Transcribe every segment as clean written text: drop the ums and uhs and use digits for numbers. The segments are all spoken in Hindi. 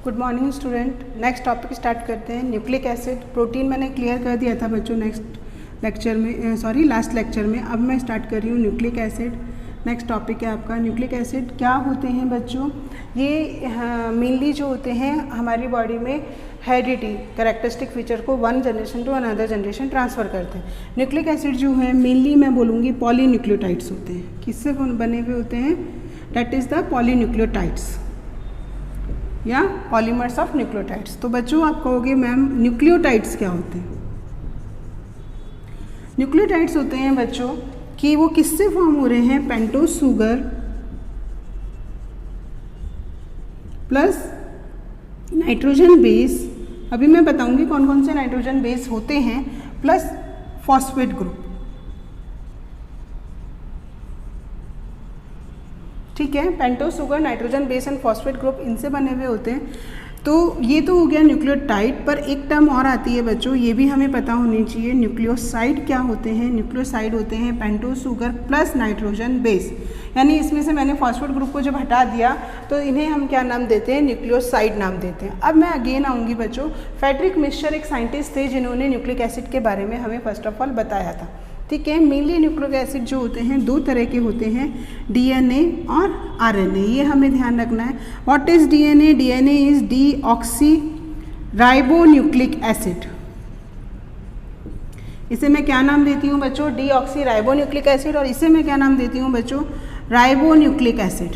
Good morning student. Next topic start करते हैं। Nucleic acid. प्रोटीन मैंने क्लियर कर दिया था बच्चों लास्ट लेक्चर में। अब मैं स्टार्ट कर रही हूँ न्यूक्लिक एसिड। नेक्स्ट टॉपिक है आपका न्यूक्लिक एसिड। क्या होते हैं बच्चों? ये मेनली जो होते हैं हमारी बॉडी में हेरिडिटी कैरेक्टरिस्टिक फीचर को one generation to another generation transfer करते हैं। न्यूक्लिक एसिड जो है मेनली मैं बोलूँगी पॉलीन्यूक्लियोटाइड्स होते हैं। किससे बने हुए होते हैं? दैट इज़ द पॉलीन्यूक्लियोटाइड्स या पॉलीमर्स ऑफ न्यूक्लियोटाइड्स। तो बच्चों आप कहोगे मैम न्यूक्लियोटाइड्स क्या होते हैं? न्यूक्लियोटाइड्स होते हैं बच्चों कि वो किससे फॉर्म हो रहे हैं? Pentose sugar plus nitrogen base. अभी मैं बताऊंगी कौन कौन से नाइट्रोजन बेस होते हैं, प्लस फॉस्फेट ग्रुप। ठीक है, pentose sugar, nitrogen base and phosphate group इनसे बने हुए होते हैं। तो ये तो हो गया न्यूक्लियोटाइड। पर एक टर्म और आती है बच्चों, ये भी हमें पता होनी चाहिए। न्यूक्लियोसाइड क्या होते हैं? न्यूक्लियोसाइड होते हैं pentose sugar plus nitrogen base. यानी इसमें से मैंने फॉस्फेट ग्रुप को जब हटा दिया तो इन्हें हम क्या नाम देते हैं? न्यूक्लियोसाइड नाम देते हैं। अब मैं अगेन आऊँगी बच्चों। फ्रेडरिक मिक्सचर एक साइंटिस्ट थे जिन्होंने न्यूक्लिक एसिड के बारे में हमें फर्स्ट ऑफ ऑल बताया था। ठीक है, मेनली न्यूक्लिक एसिड जो होते हैं दो तरह के होते हैं, डीएनए और आरएनए। ये हमें ध्यान रखना है। What is DNA? DNA is deoxy ribonucleic acid. इसे मैं क्या नाम देती हूँ बच्चों? Deoxy ribonucleic acid. और इसे मैं क्या नाम देती हूँ बच्चों? Ribonucleic acid.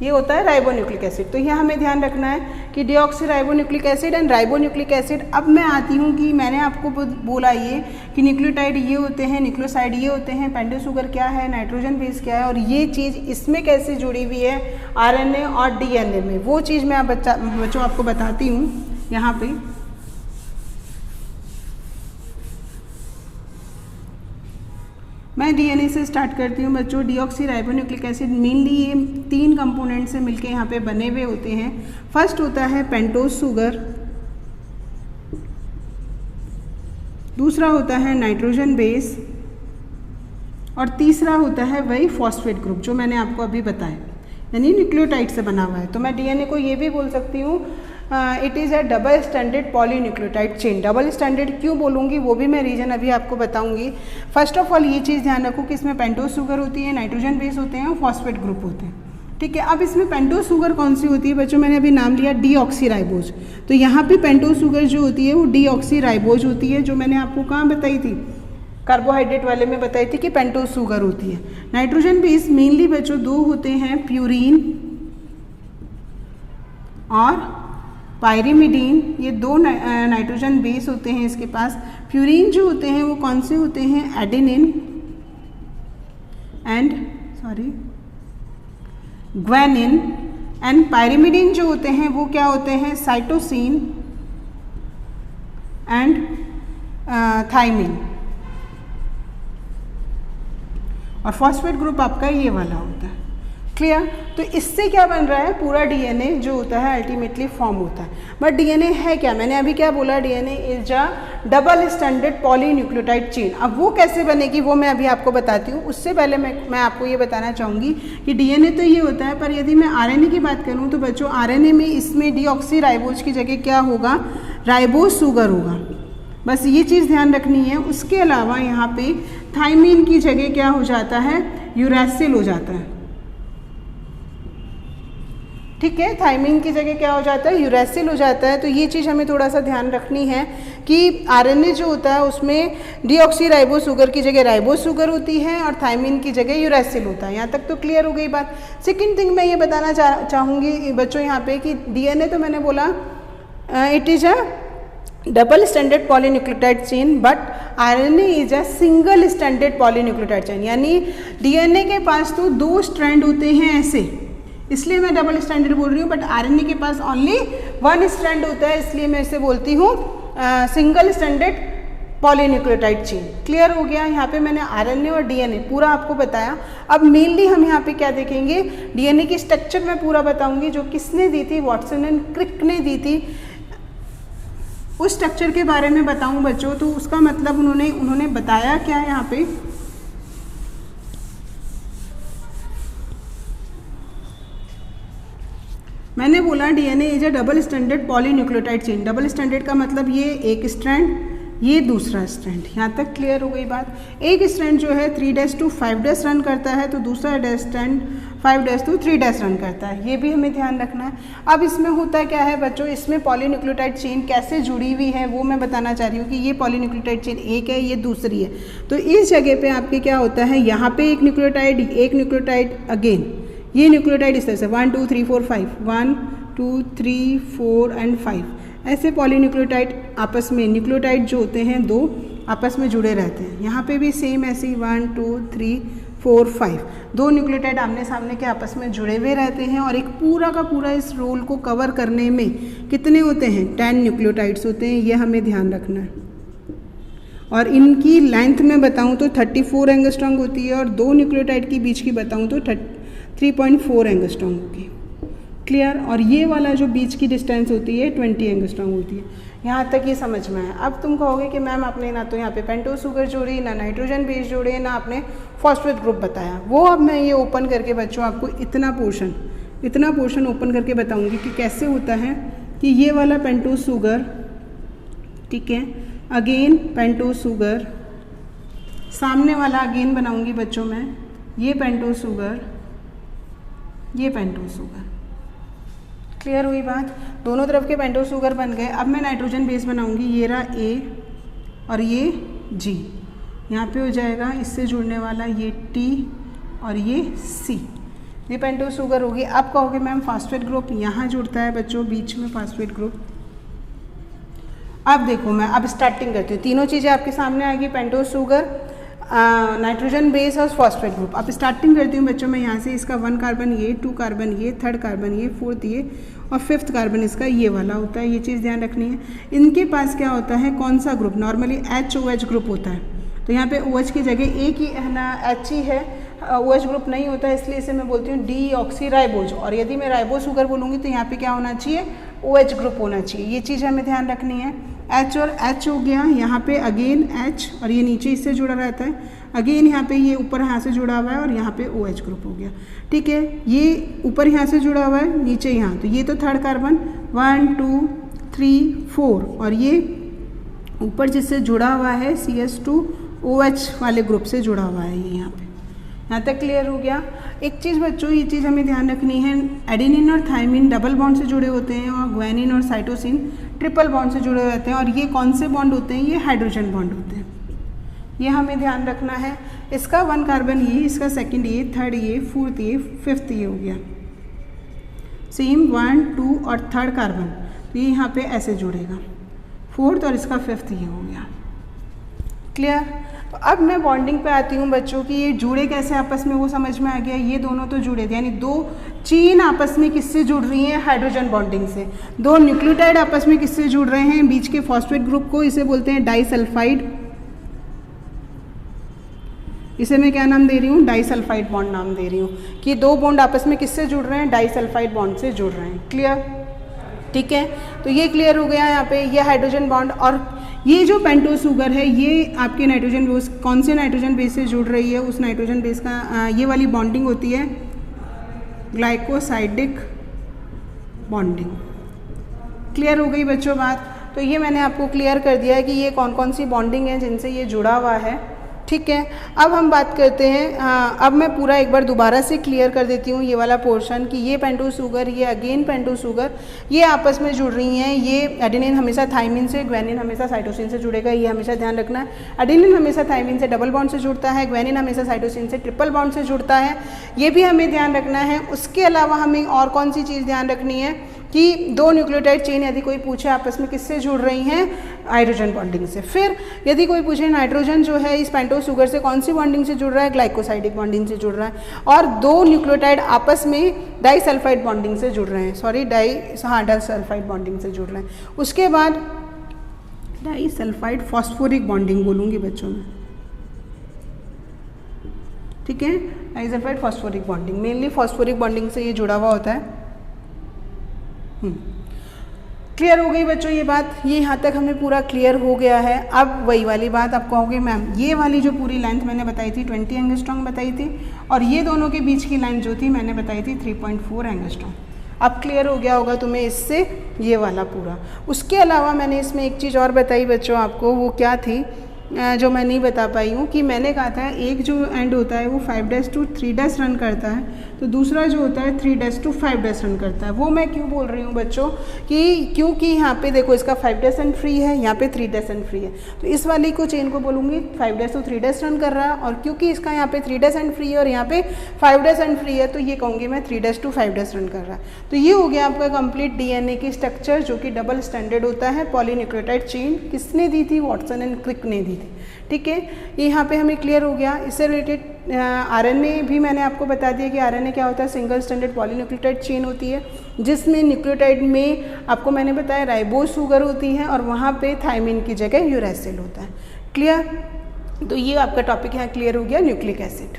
ये होता है राइबोन्यूक्लिक एसिड। तो यह हमें ध्यान रखना है कि deoxy ribonucleic acid and ribonucleic acid. अब मैं आती हूँ कि मैंने आपको बोला ये कि न्यूक्लियोटाइड ये होते हैं, न्यूक्लियोसाइड ये होते हैं, पेंटोज शुगर क्या है, नाइट्रोजन बेस क्या है, और ये चीज़ इसमें कैसे जुड़ी हुई है आरएनए और डीएनए में। वो चीज़ मैं बच्चों आपको बताती हूँ यहाँ पे। मैं डीएनए से स्टार्ट करती हूँ बच्चों। डीऑक्सी राइबोन्यूक्लिक एसिड मेनली ये तीन कंपोनेंट से मिलके यहाँ पे बने हुए होते हैं। फर्स्ट होता है पेंटोज शुगर, दूसरा होता है नाइट्रोजन बेस, और तीसरा होता है वही फॉस्फेट ग्रुप जो मैंने आपको अभी बताया, यानी न्यूक्लियोटाइड से बना हुआ है। तो मैं डीएनए को ये भी बोल सकती हूँ it is a double standard polynucleotide chain. Double standard क्यों बोलूँगी वो भी मैं रीजन अभी आपको बताऊँगी। फर्स्ट ऑफ ऑल ये चीज़ ध्यान रखो कि इसमें पेंटोज शुगर होती है, नाइट्रोजन बेस होते हैं और फॉस्फेट ग्रुप होते हैं। ठीक है, अब इसमें पेंटोज शुगर कौन सी होती है बच्चों? मैंने अभी नाम लिया डीऑक्सी राइबोज। तो यहाँ पे पेंटोज शुगर जो होती है वो डीऑक्सी राइबोज होती है, जो मैंने आपको कहाँ बताई थी? कार्बोहाइड्रेट वाले में बताई थी कि पेंटोज शुगर होती है। नाइट्रोजन बेस मेनली बच्चों दो होते हैं, प्यूरीन और पायरिमिडीन। ये दो नाइट्रोजन बेस होते हैं इसके पास। प्यूरीन जो होते हैं वो कौन से होते हैं? Adenine and guanine. And pyrimidine जो होते हैं वो क्या होते हैं? Cytosine and thymine. और फॉस्फेट ग्रुप आपका ये वाला होता है। क्लियर? तो इससे क्या बन रहा है? पूरा डीएनए जो होता है अल्टीमेटली फॉर्म होता है। बट डीएनए है क्या? मैंने अभी क्या बोला? DNA is a double standard polynucleotide chain. अब वो कैसे बनेगी वो मैं अभी आपको बताती हूँ। उससे पहले मैं आपको ये बताना चाहूँगी कि डीएनए तो ये होता है, पर यदि मैं आरएनए की बात करूँ तो बच्चों आरएनए में इसमें डीऑक्सी राइबोज की जगह क्या होगा? राइबोज शुगर होगा। बस ये चीज़ ध्यान रखनी है। उसके अलावा यहाँ पे थाइमिन की जगह क्या हो जाता है? यूरैसिल हो जाता है। ठीक है, थाइमिन की जगह क्या हो जाता है? यूरैसिल हो जाता है। तो ये चीज़ हमें थोड़ा सा ध्यान रखनी है कि आरएनए जो होता है उसमें डीऑक्सी राइबोज शुगर की जगह राइबोज शुगर होती है और थाइमिन की जगह यूरैसिल होता है। यहाँ तक तो क्लियर हो गई बात। सेकेंड थिंग मैं ये बताना चाहूँगी बच्चों यहाँ पे कि डीएनए तो मैंने बोला it is a double standard polynucleotide chain, but RNA is a single standard polynucleotide chain. यानी डीएनए के पास तो दो स्ट्रैंड होते हैं ऐसे, इसलिए मैं डबल स्टैंडर्ड बोल रही हूँ। बट आरएनए के पास ओनली वन स्ट्रैंड होता है, इसलिए मैं इसे बोलती हूँ single standard polynucleotide chain. Clear हो गया? यहाँ पे मैंने आरएनए और डीएनए पूरा आपको बताया। अब मेनली हम यहाँ पे क्या देखेंगे? डीएनए की स्ट्रक्चर मैं पूरा बताऊंगी जो किसने दी थी? वाटसन एंड क्रिक ने दी थी। उस स्ट्रक्चर के बारे में बताऊं बच्चों तो उसका मतलब उन्होंने बताया क्या यहाँ पे? मैंने बोला DNA is a double stranded polynucleotide chain. Double stranded का मतलब ये एक स्ट्रैंड, ये दूसरा स्ट्रैंड। यहाँ तक क्लियर हो गई बात। एक स्ट्रैंड जो है 3' to 5' रन करता है, तो दूसरा स्ट्रैंड 5' to 3' रन करता है। ये भी हमें ध्यान रखना है। अब इसमें होता क्या है बच्चों, इसमें पॉलीन्यूक्लियोटाइड चेन कैसे जुड़ी हुई है वो मैं बताना चाह रही हूँ कि ये पॉलीन्यूक्लियोटाइड चेन एक है, ये दूसरी है। तो इस जगह पे आपके क्या होता है, यहाँ पे एक न्यूक्लियोटाइड अगेन, ये न्यूक्लियोटाइड इस तरह से 1 2 3 4 5, 1 2 3 4 एंड 5, ऐसे पॉलीन्यूक्लियोटाइड आपस में, न्यूक्लियोटाइड जो होते हैं दो आपस में जुड़े रहते हैं। यहाँ पे भी सेम ऐसे ही 1 2 3 4 5, दो न्यूक्लियोटाइड आमने सामने के आपस में जुड़े हुए रहते हैं। और एक पूरा का पूरा इस रोल को कवर करने में कितने होते हैं, 10 न्यूक्लियोटाइड्स होते हैं। ये हमें ध्यान रखना है। और इनकी लेंथ में बताऊँ तो 34 एंगस्ट्रॉन्ग होती है, और दो न्यूक्लियोटाइड के बीच की बताऊँ तो 3.4 एंगस्ट्रॉन्ग होगी। क्लियर। और ये वाला जो बीच की डिस्टेंस होती है 20 एंगस्ट्रॉन्ग होती है। यहाँ तक ये समझ में है। अब तुम कहोगे कि मैम आपने ना तो यहाँ पे पेंटोस शुगर जोड़ी, ना नाइट्रोजन बेस जोड़े, ना आपने फॉस्फेट ग्रुप बताया। वो अब मैं ये ओपन करके बच्चों आपको इतना पोर्शन ओपन करके बताऊँगी कि कैसे होता है कि ये वाला पेंटोस शुगर, ठीक है, अगेन पेंटोस शुगर, सामने वाला अगेन बनाऊँगी बच्चों मैं, ये पेंटोस शुगर, ये पेंटोस शुगर। क्लियर हुई बात। दोनों तरफ के पेंटोस शुगर बन गए। अब मैं नाइट्रोजन बेस बनाऊंगी। ये रहा ए और ये जी, यहाँ पे हो जाएगा इससे जुड़ने वाला ये टी और ये सी, ये पेंटोस शुगर होगी। अब कहोगे मैम फास्फेट ग्रुप यहाँ जुड़ता है बच्चों बीच में, फास्फेट ग्रुप। अब देखो मैं अब स्टार्टिंग करती हूँ, तीनों चीज़ें आपके सामने आएगी, पेंटोस शुगर, नाइट्रोजन बेस और फॉस्फेट ग्रुप। अब स्टार्टिंग करती हूँ बच्चों मैं यहाँ से, इसका 1 कार्बन ये, 2 कार्बन ये, 3rd कार्बन ये, 4th ये और 5th कार्बन इसका ये वाला होता है। ये चीज़ ध्यान रखनी है। इनके पास क्या होता है, कौन सा ग्रुप, नॉर्मली HOH ग्रुप होता है। तो यहाँ पे OH की जगह एक ही है ना, H ही है, OH ग्रुप नहीं होता है, इसलिए इसे मैं बोलती हूँ डीऑक्सीराइबोज। और यदि मैं राइबोज शुगर बोलूँगी तो यहाँ पे क्या होना चाहिए, OH ग्रुप होना चाहिए। ये चीज़ हमें ध्यान रखनी है। H और H हो गया, यहाँ पे अगेन H और ये नीचे इससे जुड़ा रहता है, अगेन यहाँ पे ये ऊपर यहाँ से जुड़ा हुआ है और यहाँ पे OH ग्रुप हो गया। ठीक है, ये ऊपर यहाँ से जुड़ा हुआ है, नीचे यहाँ, तो ये तो 3rd कार्बन 1 2 3 4 और ये ऊपर जिससे जुड़ा हुआ है CS2OH वाले ग्रुप से जुड़ा हुआ है ये यहाँ पे। यहाँ तक क्लियर हो गया। एक चीज़ बच्चों, ये चीज़ हमें ध्यान रखनी है, एडेनिन और थाइमिन डबल बॉन्ड से जुड़े होते हैं और ग्वानिन और साइटोसिन ट्रिपल बॉन्ड से जुड़े रहते हैं। और ये कौन से बॉन्ड होते हैं, ये हाइड्रोजन बॉन्ड होते हैं। ये हमें ध्यान रखना है। इसका 1 कार्बन ये, इसका 2nd ये, 3rd ये, 4th ये, 5th ये हो गया। सेम 1 2 और 3rd कार्बन, तो ये यहाँ पे ऐसे जुड़ेगा, 4th और इसका 5th ये हो गया। क्लियर। तो अब मैं बॉन्डिंग पे आती हूँ बच्चों की, ये जुड़े कैसे आपस में वो समझ में आ गया। ये दोनों तो जुड़े थे, यानी दो चेन आपस में किससे जुड़ रही हैं, हाइड्रोजन बॉन्डिंग से। दो न्यूक्लियोटाइड आपस में किससे जुड़ रहे हैं, बीच के फॉस्फेट ग्रुप को, इसे बोलते हैं डाइसल्फाइड। इसे मैं क्या नाम दे रही हूँ, डाइसल्फाइड बॉन्ड नाम दे रही हूँ कि दो बॉन्ड आपस में किससे जुड़ रहे हैं, डाइसल्फाइड बॉन्ड से जुड़ रहे हैं। क्लियर। ठीक है, तो ये क्लियर हो गया यहाँ पे, ये हाइड्रोजन बॉन्ड। और ये जो पेंटोस शुगर है ये आपके नाइट्रोजन बेस, कौन से नाइट्रोजन बेस से जुड़ रही है, उस नाइट्रोजन बेस का ये वाली बॉन्डिंग होती है ग्लाइकोसाइडिक बॉन्डिंग। क्लियर हो गई बच्चों बात। तो ये मैंने आपको क्लियर कर दिया है कि ये कौन कौन सी बॉन्डिंग है जिनसे ये जुड़ा हुआ है। ठीक है, अब हम बात करते हैं, अब मैं पूरा एक बार दोबारा से क्लियर कर देती हूँ ये वाला पोर्शन कि ये पेंटोस शुगर, ये अगेन पेंटोस शुगर, ये आपस में जुड़ रही हैं। ये एडेनिन हमेशा थाइमिन से, ग्वानिन हमेशा साइटोसिन से जुड़ेगा, ये हमेशा ध्यान रखना है। एडेनिन हमेशा थाइमिन से डबल बॉन्ड से जुड़ता है, ग्वानिन हमेशा साइटोसिन से ट्रिपल बॉन्ड से जुड़ता है, ये भी हमें ध्यान रखना है। उसके अलावा हमें और कौन सी चीज़ ध्यान रखनी है कि दो न्यूक्लियोटाइड चेन यदि कोई पूछे आपस में किससे जुड़ रही हैं, हाइड्रोजन बॉन्डिंग से। फिर यदि कोई पूछे नाइट्रोजन जो है इस पेंटोस शुगर से कौन सी बॉन्डिंग से जुड़ रहा है, ग्लाइकोसाइडिक बॉन्डिंग से जुड़ रहा है। और दो न्यूक्लियोटाइड आपस में डाइसल्फाइड बॉन्डिंग से जुड़ रहे हैं, डाइसल्फाइड बॉन्डिंग से जुड़ रहे हैं। उसके बाद डाइसल्फाइड फॉस्फोरिक बॉन्डिंग बोलूँगी बच्चों में। ठीक है, disulphide phosphoric bonding, mainly phosphoric bonding से ये जुड़ा हुआ होता है। क्लियर हो गई बच्चों ये बात, ये यहाँ तक हमें पूरा क्लियर हो गया है। अब वही वाली बात आप कहोगे मैम ये वाली जो पूरी लेंथ मैंने बताई थी 20 एंगस्ट्रॉम बताई थी, और ये दोनों के बीच की लाइन जो थी मैंने बताई थी 3.4 एंगस्ट्रॉम। अब क्लियर हो गया होगा तुम्हें इससे ये वाला पूरा। उसके अलावा मैंने इसमें एक चीज़ और बताई बच्चों आपको, वो क्या थी जो मैं नहीं बता पाई हूँ, कि मैंने कहा था एक जो एंड होता है वो 5' to 3' रन करता है, तो दूसरा जो होता है 3' to 5' रन करता है। वो मैं क्यों बोल रही हूँ बच्चों कि क्योंकि यहाँ पे देखो इसका 5' रन फ्री है, यहाँ पे 3' रन फ्री है, तो इस वाली को चेन को बोलूँगी 5' to 3' रन कर रहा है, और क्योंकि इसका यहाँ पे 3' रन फ्री है और यहाँ पे 5' रन फ्री है, तो ये कहूँगी मैं 3' to 5' रन कर रहा है। तो ये हो गया आपका कंप्लीट डीएनए की स्ट्रक्चर, जो कि डबल स्टैंडर्ड होता है। पॉलीन्यूक्लियोटाइड चेन किसने दी थी? वॉटसन एंड क्रिक ने दी थी। ठीक है, ये यहाँ पे हमें क्लियर हो गया। इससे रिलेटेड आरएनए भी मैंने आपको बता दिया कि आरएनए क्या होता है, सिंगल स्टैंडर्ड पॉलीन्यूक्लियोटाइड चेन होती है, जिसमें न्यूक्लियोटाइड में आपको मैंने बताया राइबोज शुगर होती है और वहाँ पे थायमिन की जगह यूरैसिल होता है। क्लियर? तो ये आपका टॉपिक यहाँ क्लियर हो गया, न्यूक्लिक एसिड।